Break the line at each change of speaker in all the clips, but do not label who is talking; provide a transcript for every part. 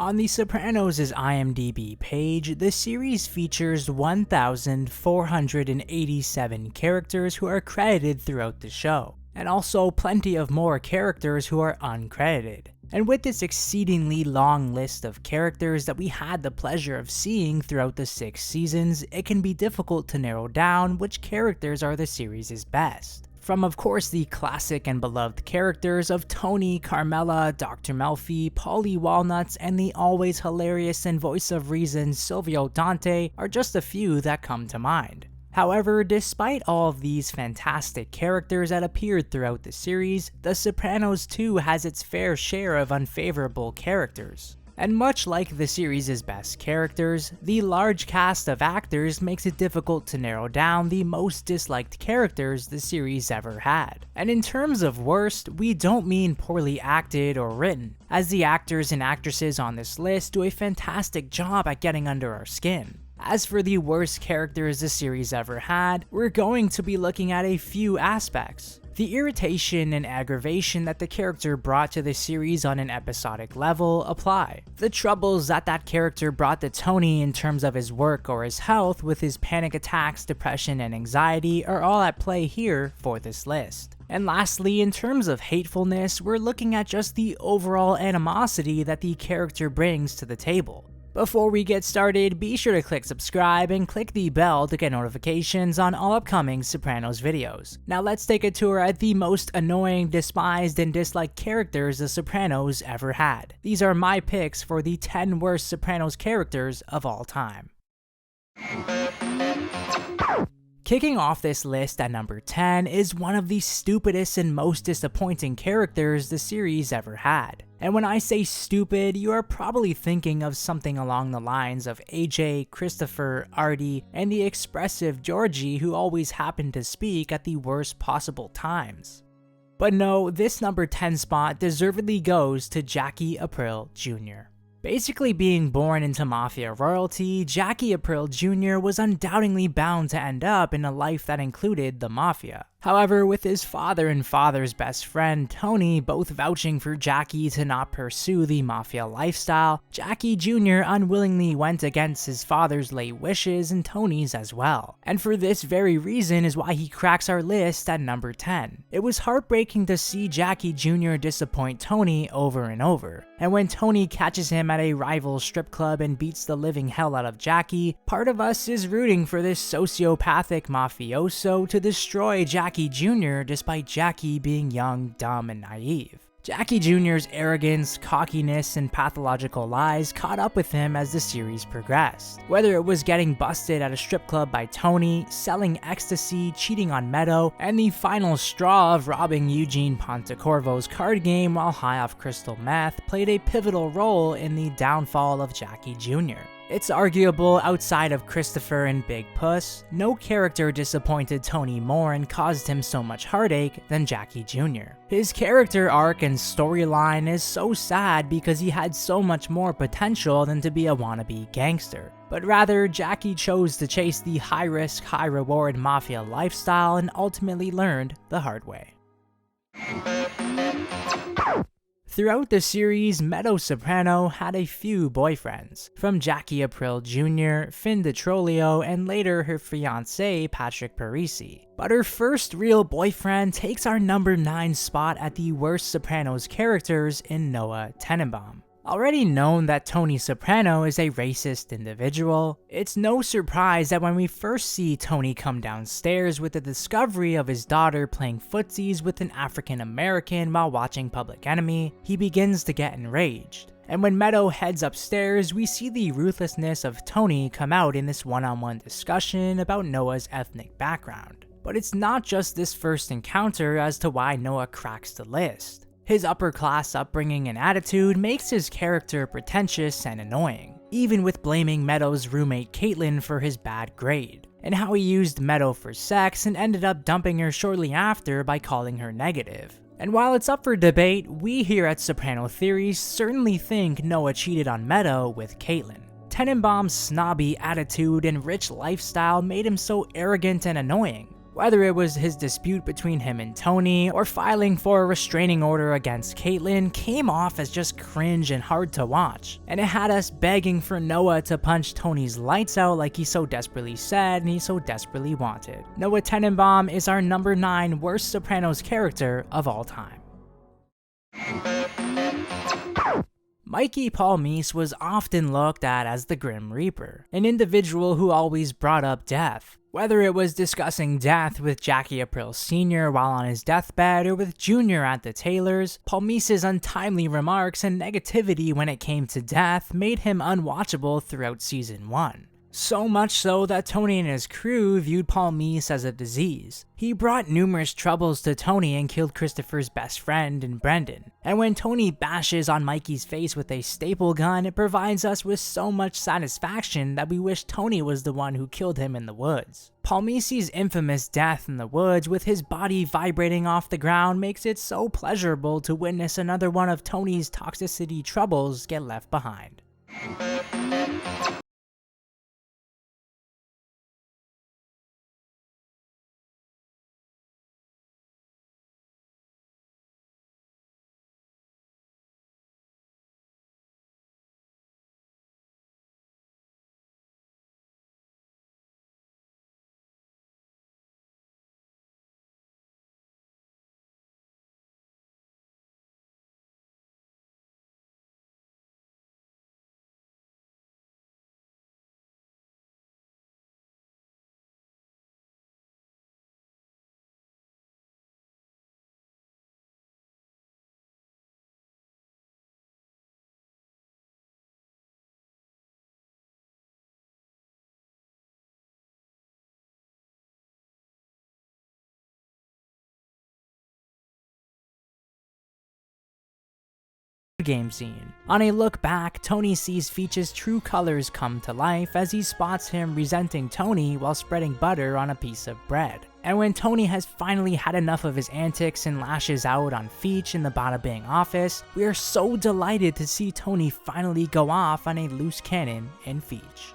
On the Sopranos' IMDb page, the series features 1,487 characters who are credited throughout the show, and also plenty of more characters who are uncredited. And with this exceedingly long list of characters that we had the pleasure of seeing throughout the 6 seasons, it can be difficult to narrow down which characters are the series' best. From of course the classic and beloved characters of Tony, Carmela, Dr. Melfi, Paulie Walnuts, and the always hilarious and voice of reason Silvio Dante are just a few that come to mind. However, despite all of these fantastic characters that appeared throughout the series, The Sopranos too has its fair share of unfavorable characters. And much like the series' best characters, the large cast of actors makes it difficult to narrow down the most disliked characters the series ever had. And in terms of worst, we don't mean poorly acted or written, as the actors and actresses on this list do a fantastic job at getting under our skin. As for the worst characters the series ever had, we're going to be looking at a few aspects. The irritation and aggravation that the character brought to the series on an episodic level apply. The troubles that character brought to Tony in terms of his work or his health with his panic attacks, depression, and anxiety are all at play here for this list. And lastly, in terms of hatefulness, we're looking at just the overall animosity that the character brings to the table. Before we get started, be sure to click subscribe and click the bell to get notifications on all upcoming Sopranos videos. Now let's take a tour at the most annoying, despised, and disliked characters the Sopranos ever had. These are my picks for the 10 worst Sopranos characters of all time. Kicking off this list at number 10 is one of the stupidest and most disappointing characters the series ever had. And when I say stupid, you are probably thinking of something along the lines of AJ, Christopher, Artie, and the expressive Georgie who always happened to speak at the worst possible times. But no, this number 10 spot deservedly goes to Jackie Aprile Jr. Basically being born into mafia royalty, Jackie Aprile Jr. was undoubtedly bound to end up in a life that included the mafia. However, with his father and father's best friend, Tony, both vouching for Jackie to not pursue the mafia lifestyle, Jackie Jr. unwillingly went against his father's late wishes and Tony's as well. And for this very reason is why he cracks our list at number 10. It was heartbreaking to see Jackie Jr. disappoint Tony over and over. And when Tony catches him at a rival strip club and beats the living hell out of Jackie, part of us is rooting for this sociopathic mafioso to destroy Jackie Jr. despite Jackie being young, dumb, and naive. Jackie Jr.'s arrogance, cockiness, and pathological lies caught up with him as the series progressed. Whether it was getting busted at a strip club by Tony, selling ecstasy, cheating on Meadow, and the final straw of robbing Eugene Pontecorvo's card game while high off crystal meth played a pivotal role in the downfall of Jackie Jr. It's arguable, outside of Christopher and Big Puss, no character disappointed Tony more and caused him so much heartache than Jackie Jr. His character arc and storyline is so sad because he had so much more potential than to be a wannabe gangster. But rather, Jackie chose to chase the high-risk, high-reward mafia lifestyle and ultimately learned the hard way. Throughout the series, Meadow Soprano had a few boyfriends, from Jackie Aprile Jr., Finn DiTrolio, and later her fiancé Patrick Parisi. But her first real boyfriend takes our number 9 spot at the worst Sopranos characters in Noah Tenenbaum. Already known that Tony Soprano is a racist individual, it's no surprise that when we first see Tony come downstairs with the discovery of his daughter playing footsies with an African American while watching Public Enemy, he begins to get enraged. And when Meadow heads upstairs, we see the ruthlessness of Tony come out in this one-on-one discussion about Noah's ethnic background. But it's not just this first encounter as to why Noah cracks the list. His upper-class upbringing and attitude makes his character pretentious and annoying, even with blaming Meadow's roommate Caitlin for his bad grade, and how he used Meadow for sex and ended up dumping her shortly after by calling her negative. And while it's up for debate, we here at Soprano Theories certainly think Noah cheated on Meadow with Caitlin. Tenenbaum's snobby attitude and rich lifestyle made him so arrogant and annoying. Whether it was his dispute between him and Tony, or filing for a restraining order against Caitlyn, came off as just cringe and hard to watch. And it had us begging for Noah to punch Tony's lights out like he so desperately said and he so desperately wanted. Noah Tenenbaum is our number 9 worst Sopranos character of all time. Mikey Palmise was often looked at as the Grim Reaper, an individual who always brought up death. Whether it was discussing death with Jackie Aprile Sr. while on his deathbed or with Junior at the Taylors, Palmise's untimely remarks and negativity when it came to death made him unwatchable throughout season 1. So much so that Tony and his crew viewed Palmise as a disease. He brought numerous troubles to Tony and killed Christopher's best friend in Brendan. And when Tony bashes on Mikey's face with a staple gun, it provides us with so much satisfaction that we wish Tony was the one who killed him in the woods. Palmise's infamous death in the woods with his body vibrating off the ground makes it so pleasurable to witness another one of Tony's toxicity troubles get left behind. Game scene. On a look back, Tony sees Feech's true colors come to life as he spots him resenting Tony while spreading butter on a piece of bread. And when Tony has finally had enough of his antics and lashes out on Feech in the Bada Bing office, we are so delighted to see Tony finally go off on a loose cannon in Feech.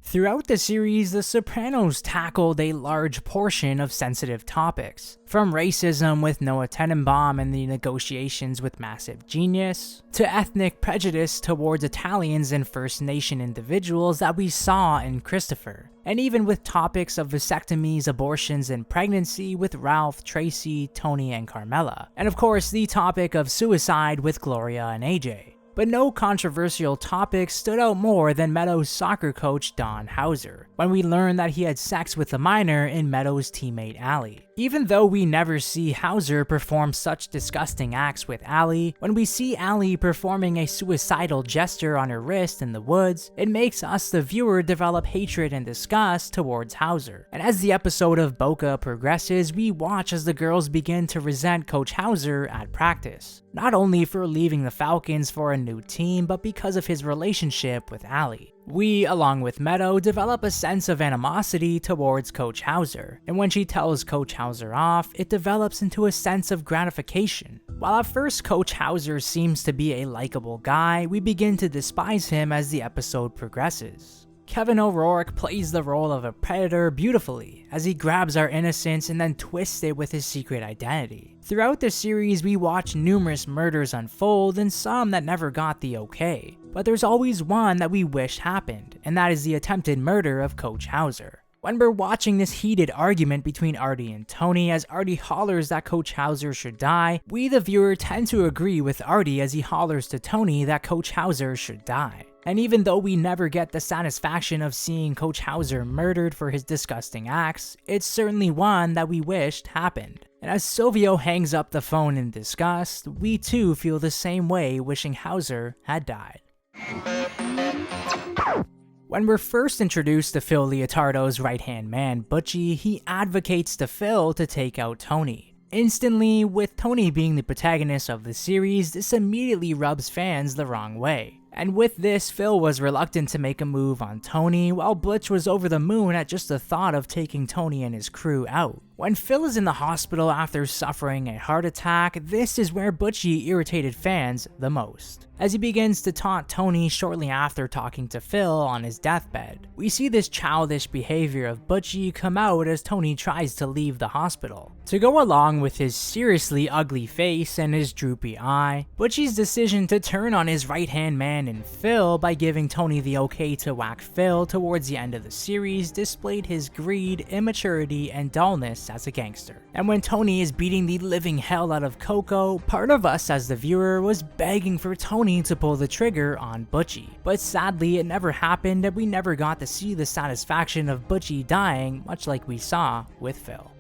Throughout the series, The Sopranos tackled a large portion of sensitive topics, from racism with Noah Tenenbaum and the negotiations with Massive Genius, to ethnic prejudice towards Italians and First Nation individuals that we saw in Christopher, and even with topics of vasectomies, abortions, and pregnancy with Ralph, Tracy, Tony, and Carmela, and of course the topic of suicide with Gloria and AJ. But no controversial topic stood out more than Meadows' soccer coach Donhauser, when we learned that he had sex with a minor in Meadows' teammate Allie. Even though we never see Hauser perform such disgusting acts with Allie, when we see Allie performing a suicidal gesture on her wrist in the woods, it makes us the viewer develop hatred and disgust towards Hauser. And as the episode of Boca progresses, we watch as the girls begin to resent Coach Hauser at practice. Not only for leaving the Falcons for a new team, but because of his relationship with Allie. We, along with Meadow, develop a sense of animosity towards Coach Hauser, and when she tells Coach Hauser off, it develops into a sense of gratification. While at first Coach Hauser seems to be a likable guy, we begin to despise him as the episode progresses. Kevin O'Rourke plays the role of a predator beautifully, as he grabs our innocence and then twists it with his secret identity. Throughout the series, we watch numerous murders unfold and some that never got the okay, but there's always one that we wish happened, and that is the attempted murder of Coach Hauser. When we're watching this heated argument between Artie and Tony as Artie hollers that Coach Hauser should die, we the viewer tend to agree with Artie as he hollers to Tony that Coach Hauser should die. And even though we never get the satisfaction of seeing Coach Hauser murdered for his disgusting acts, it's certainly one that we wished happened. And as Silvio hangs up the phone in disgust, we too feel the same way, wishing Hauser had died. When we're first introduced to Phil Leotardo's right-hand man, Butchie, he advocates to Phil to take out Tony. Instantly, with Tony being the protagonist of the series, this immediately rubs fans the wrong way. And with this, Phil was reluctant to make a move on Tony, while Butch was over the moon at just the thought of taking Tony and his crew out. When Phil is in the hospital after suffering a heart attack, this is where Butchie irritated fans the most, as he begins to taunt Tony shortly after talking to Phil on his deathbed. We see this childish behavior of Butchie come out as Tony tries to leave the hospital. To go along with his seriously ugly face and his droopy eye, Butchie's decision to turn on his right-hand man in Phil by giving Tony the okay to whack Phil towards the end of the series displayed his greed, immaturity, and dullness as a gangster. And when Tony is beating the living hell out of Coco, part of us as the viewer was begging for Tony to pull the trigger on Butchie. But sadly it never happened, and we never got to see the satisfaction of Butchie dying, much like we saw with Phil.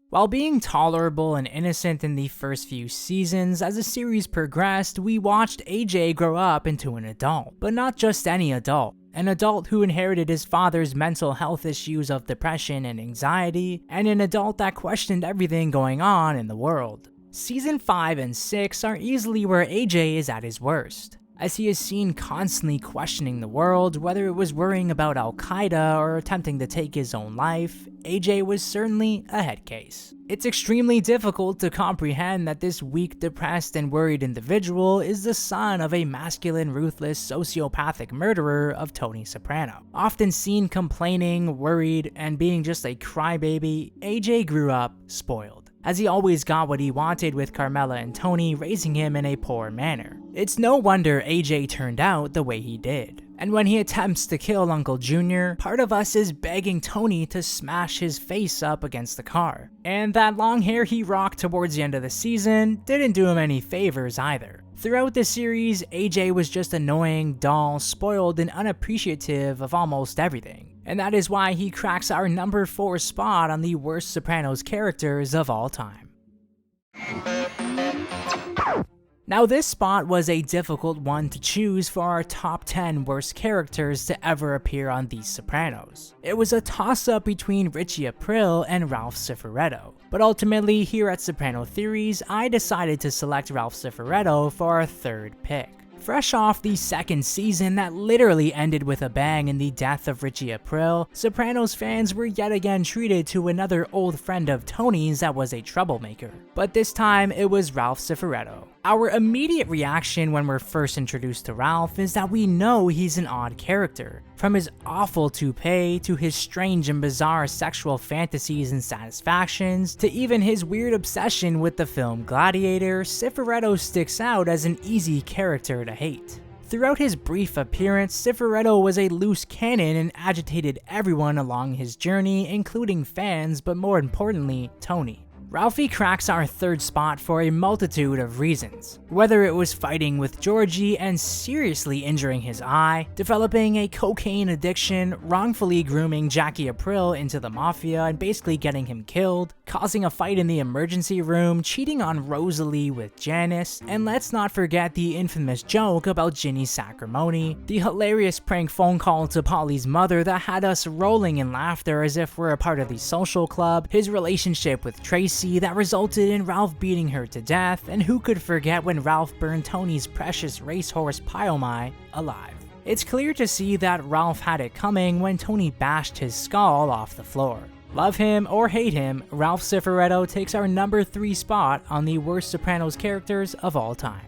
While being tolerable and innocent in the first few seasons, as the series progressed, we watched AJ grow up into an adult. But not just any adult. An adult who inherited his father's mental health issues of depression and anxiety, and an adult that questioned everything going on in the world. Season 5 and 6 are easily where AJ is at his worst, as he is seen constantly questioning the world. Whether it was worrying about Al-Qaeda or attempting to take his own life, AJ was certainly a head case. It's extremely difficult to comprehend that this weak, depressed, and worried individual is the son of a masculine, ruthless, sociopathic murderer of Tony Soprano. Often seen complaining, worried, and being just a crybaby, AJ grew up spoiled, as he always got what he wanted with Carmela and Tony raising him in a poor manner. It's no wonder AJ turned out the way he did. And when he attempts to kill Uncle Junior, part of us is begging Tony to smash his face up against the car. And that long hair he rocked towards the end of the season didn't do him any favors either. Throughout the series, AJ was just annoying, dull, spoiled, and unappreciative of almost everything. And that is why he cracks our number 4 spot on the worst Sopranos characters of all time. Now this spot was a difficult one to choose for our top 10 worst characters to ever appear on The Sopranos. It was a toss-up between Richie Aprile and Ralph Cifaretto, but ultimately here at Soprano Theories, I decided to select Ralph Cifaretto for our third pick. Fresh off the second season that literally ended with a bang in the death of Richie Aprile, Sopranos fans were yet again treated to another old friend of Tony's that was a troublemaker. But this time it was Ralph Cifaretto. Our immediate reaction when we're first introduced to Ralph is that we know he's an odd character. From his awful toupee, to his strange and bizarre sexual fantasies and satisfactions, to even his weird obsession with the film Gladiator, Cifaretto sticks out as an easy character to hate. Throughout his brief appearance, Cifaretto was a loose cannon and agitated everyone along his journey, including fans, but more importantly, Tony. Ralphie cracks our third spot for a multitude of reasons. Whether it was fighting with Georgie and seriously injuring his eye, developing a cocaine addiction, wrongfully grooming Jackie Aprile into the mafia and basically getting him killed, causing a fight in the emergency room, cheating on Rosalie with Janice, and let's not forget the infamous joke about Ginny's acrimony, the hilarious prank phone call to Polly's mother that had us rolling in laughter as if we're a part of the social club, his relationship with Tracy that resulted in Ralph beating her to death, and who could forget when Ralph burned Tony's precious racehorse Pyomai alive. It's clear to see that Ralph had it coming when Tony bashed his skull off the floor. Love him or hate him, Ralph Cifaretto takes our number 3 spot on the worst Sopranos characters of all time.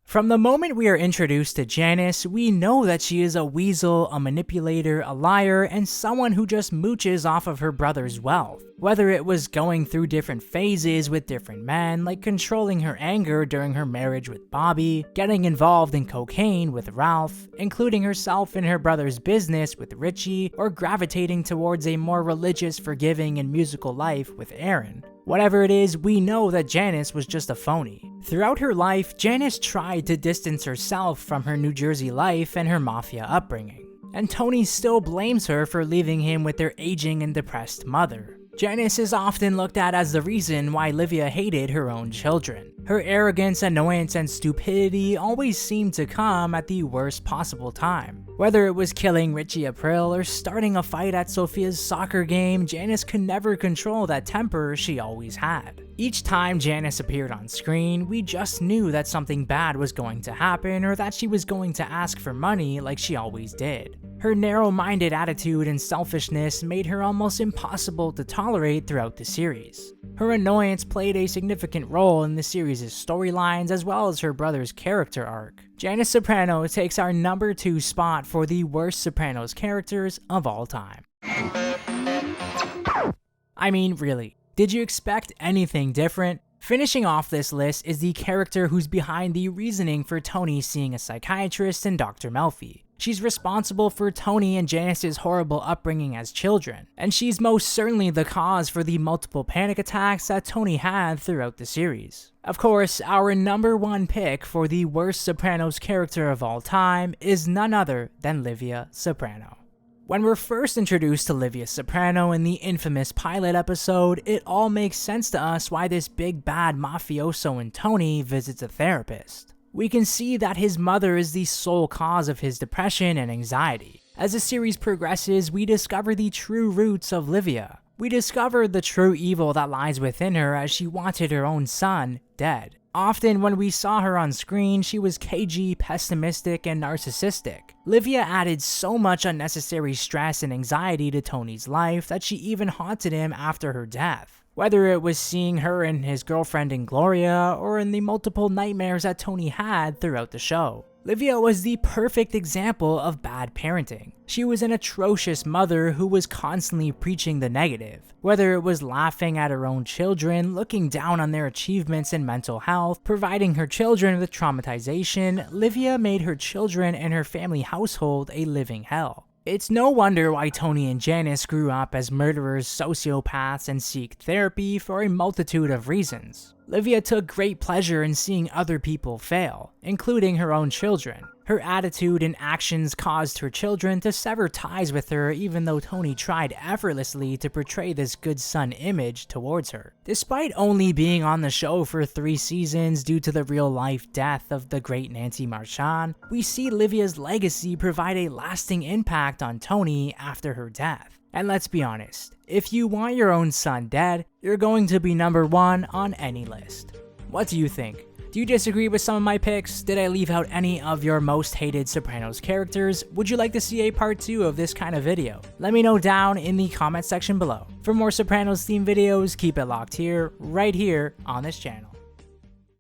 From the moment we are introduced to Janice, we know that she is a weasel, a manipulator, a liar, and someone who just mooches off of her brother's wealth. Whether it was going through different phases with different men, like controlling her anger during her marriage with Bobby, getting involved in cocaine with Ralph, including herself in her brother's business with Richie, or gravitating towards a more religious, forgiving, and musical life with Aaron. Whatever it is, we know that Janice was just a phony. Throughout her life, Janice tried to distance herself from her New Jersey life and her mafia upbringing. And Tony still blames her for leaving him with their aging and depressed mother. Janice is often looked at as the reason why Livia hated her own children. Her arrogance, annoyance, and stupidity always seemed to come at the worst possible time. Whether it was killing Richie Aprile or starting a fight at Sophia's soccer game, Janice could never control that temper she always had. Each time Janice appeared on screen, we just knew that something bad was going to happen or that she was going to ask for money like she always did. Her narrow-minded attitude and selfishness made her almost impossible to tolerate throughout the series. Her annoyance played a significant role in the series' storylines as well as her brother's character arc. Janice Soprano takes our number 2 spot for the worst Sopranos characters of all time. I mean, really, did you expect anything different? Finishing off this list is the character who's behind the reasoning for Tony seeing a psychiatrist and Dr. Melfi. She's responsible for Tony and Janice's horrible upbringing as children, and she's most certainly the cause for the multiple panic attacks that Tony had throughout the series. Of course, our number 1 pick for the worst Sopranos character of all time is none other than Livia Soprano. When we're first introduced to Livia Soprano in the infamous pilot episode, it all makes sense to us why this big bad mafioso in Tony visits a therapist. We can see that his mother is the sole cause of his depression and anxiety. As the series progresses, we discover the true roots of Livia. We discover the true evil that lies within her as she wanted her own son dead. Often when we saw her on screen, she was cagey, pessimistic, and narcissistic. Livia added so much unnecessary stress and anxiety to Tony's life that she even haunted him after her death. Whether it was seeing her and his girlfriend in Gloria, or in the multiple nightmares that Tony had throughout the show. Livia was the perfect example of bad parenting. She was an atrocious mother who was constantly preaching the negative. Whether it was laughing at her own children, looking down on their achievements in mental health, providing her children with traumatization, Livia made her children and her family household a living hell. It's no wonder why Tony and Janice grew up as murderers, sociopaths, and seek therapy for a multitude of reasons. Livia took great pleasure in seeing other people fail, including her own children. Her attitude and actions caused her children to sever ties with her even though Tony tried effortlessly to portray this good son image towards her. Despite only being on the show for 3 seasons due to the real-life death of the great Nancy Marchand, we see Livia's legacy provide a lasting impact on Tony after her death. And let's be honest, if you want your own son dead, you're going to be number 1 on any list. What do you think? Do you disagree with some of my picks? Did I leave out any of your most hated Sopranos characters? Would you like to see a part 2 of this kind of video? Let me know down in the comment section below. For more Sopranos themed videos, keep it locked here, right here on this channel.